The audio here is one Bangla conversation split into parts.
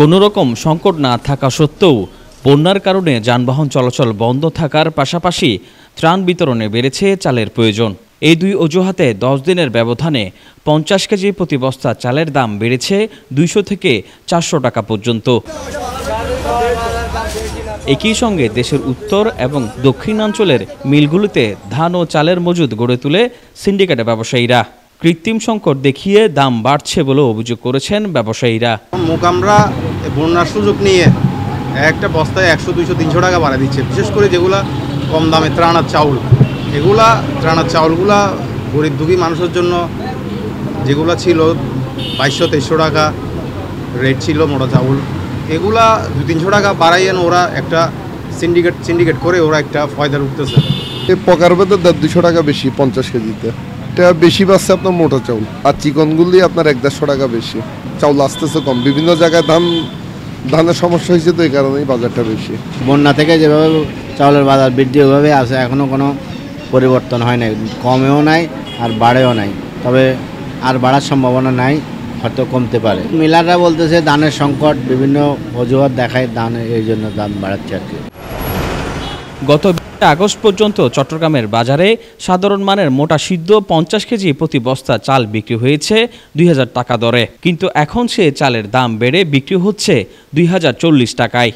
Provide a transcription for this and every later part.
কোনো রকম সংকট না থাকা সত্ত্বেও বন্যার কারণে যানবাহন চলাচল বন্ধ থাকার পাশাপাশি ত্রাণ বিতরণে বেড়েছে চালের প্রয়োজন। এই দুই অজুহাতে 10 দিনের ব্যবধানে 50 কেজি প্রতি বস্তা চালের দাম বেড়েছে 200 থেকে 400 টাকা পর্যন্ত। একই সঙ্গে দেশের উত্তর এবং দক্ষিণাঞ্চলের মিলগুলোতে ধান ও চালের মজুদ গড়ে তুলে সিন্ডিকেট ব্যবসায়ীরা। কৃত্রিম সংকট দেখিয়ে দাম বাড়ছে বলে অভিযোগ করেছেন ব্যবসায়ীরা। মোকামরা বন্যার সুযোগ নিয়ে একটা বস্তায় 100, 200, 300 টাকা বাড়া দিচ্ছে। বিশেষ করে যেগুলা কম দামে ত্রাণার চাউল, এগুলা ত্রাণার চাউলগুলা গরিব দুঃখী মানুষের জন্য যেগুলা ছিল 2200-2300 টাকা রেট ছিল মোটা চাউল, এগুলা 200-300 টাকা বাড়াইয়েন ওরা একটা সিন্ডিকেট করে ওরা একটা ফয়দার উঠতেছে। এই পকার ভেতর 200 টাকা বেশি 50 কেজিতে, এটা বেশি পাচ্ছে আপনার মোটা চাউল, আর চিকনগুলি আপনার 150 টাকা বেশি। চাউল আসতেছে কম, বিভিন্ন জায়গায় ধানের সমস্যা হয়েছে, তো এই কারণেই বাজারটা বেশি। বন্যা থেকে যেভাবে চাউলের বাজার বৃদ্ধি ওইভাবে আছে, এখনও কোনো পরিবর্তন হয় নাই, কমেও নাই আর বাড়েও নাই, তবে আর বাড়ার সম্ভাবনা নাই, হয়তো কমতে পারে। মিলাররা বলতেছে ধানের সংকট, বিভিন্ন অজুহাত দেখায় ধান, এই জন্য দাম বাড়াচ্ছে আর কি। গত আগস্ট পর্যন্ত চট্টগ্রামের বাজারে সাধারণ মানের মোটা সিদ্ধ 50 কেজি প্রতি বস্তা চাল বিক্রি হয়েছে 2000 টাকা দরে, কিন্তু এখন সে চালের দাম বেড়ে বিক্রি হচ্ছে 2040 টাকায়।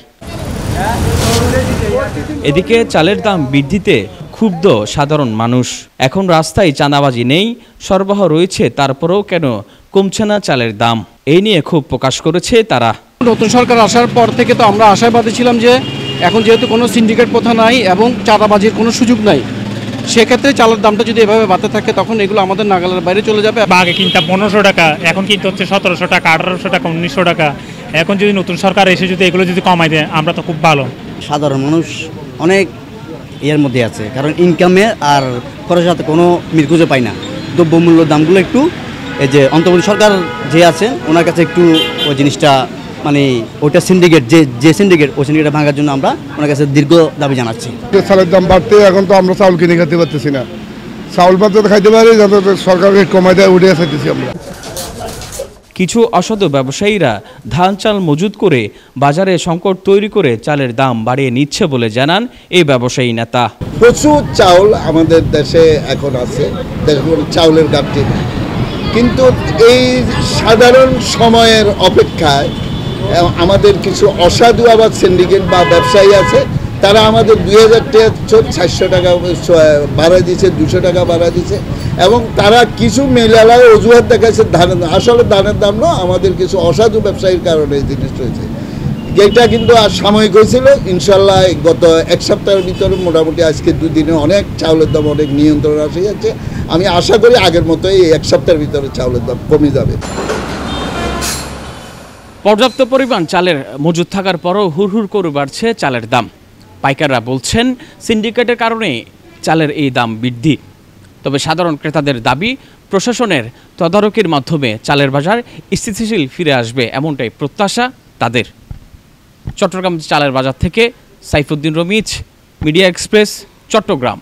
এদিকে চালের দাম বৃদ্ধিতে ক্ষুব্ধ সাধারণ মানুষ। এখন রাস্তায় চাঁদাবাজি নেই, সরবরাহ রয়েছে, তারপরেও কেন কমছে না চালের দাম, এই নিয়ে ক্ষোভ প্রকাশ করেছে তারা। নতুন সরকার আসার পর থেকে তো আমরা আশাবাদী ছিলাম যে এখন যেহেতু কোনো সিন্ডিকেট প্রথা নাই এবং চাঁদাবাজির কোনো সুযোগ নাই, সেক্ষেত্রে চালের দামটা যদি এভাবে বাড়তে থাকে তখন এগুলো আমাদের নাগালের বাইরে চলে যাবে। আগে কিনতাম 1500 টাকা, এখন কিনতে হচ্ছে 1700 টাকা, 1800 টাকা, 1900 টাকা। এখন যদি নতুন সরকার এসে যদি এগুলো যদি কমাই দেয় আমরা তো খুব ভালো। সাধারণ মানুষ অনেক এর মধ্যে আছে, কারণ ইনকামে আর খরচের সাথে কোনো মিল খুঁজে পায় না। দ্রব্যমূল্যের দামগুলো একটু এই যে অন্তর্বর্তী সরকার যে আছে ওনার কাছে একটু ওই জিনিসটা মানে ওইটা সিন্ডিকেট যে সিন্ডিকেট ওই সিন্ডিকেট ভাঙার জন্য আমরা ওনার কাছে দীর্ঘ দাবি জানাচ্ছি। চালের দাম বাড়তে এখন তো আমরা চাউল কিনে খেতে পারতেছি না, চাউল পাতে খাইতে পারি, যাতে সরকারকে কমাই দেয় উঠে চাইতেছি আমরা। কিছু অসাধু ব্যবসায়ীরা ধান চাল মজুদ করে বাজারে সংকট তৈরি করে চালের দাম বাড়িয়ে নিচ্ছে বলে জানান এই ব্যবসায়ী নেতা। প্রচুর চাউল আমাদের দেশে এখন আছে, চাউলের ঘাটতি, কিন্তু এই সাধারণ সময়ের অপেক্ষায় আমাদের কিছু অসাধু আবার সিন্ডিকেট বা ব্যবসায়ী আছে, তারা আমাদের 2000 টাকা 400 টাকা বাড়াই দিচ্ছে, 200 টাকা বাড়াই দিচ্ছে, এবং তারা কিছু মেলালায় অজুহাত দেখাচ্ছে ধানের দাম। আসলে ধানের দাম না, আমাদের কিছু অসাধু ব্যবসায়ীর কারণে এই জিনিসটা হয়েছে। এটা কিন্তু আর সাময়িক হয়েছিল, ইনশাল্লাহ গত এক সপ্তাহের ভিতরে মোটামুটি আজকে 2 দিনে অনেক চাউলের দাম অনেক নিয়ন্ত্রণ আসে যাচ্ছে। আমি আশা করি আগের মতোই এই এক সপ্তাহের ভিতরে চাউলের দাম কমে যাবে। পর্যাপ্ত পরিমাণ চালের মজুদ থাকার পরও হুড়হুড় করে বাড়ছে চালের দাম। পাইকাররা বলছেন সিন্ডিকেটের কারণে চালের এই দাম বৃদ্ধি। তবে সাধারণ ক্রেতাদের দাবি প্রশাসনের তদারকির মাধ্যমে চালের বাজার স্থিতিশীল ফিরে আসবে, এমনটাই প্রত্যাশা তাদের। চট্টগ্রাম চালের বাজার থেকে সাইফুদ্দিন রমিজ, মিডিয়া এক্সপ্রেস, চট্টগ্রাম।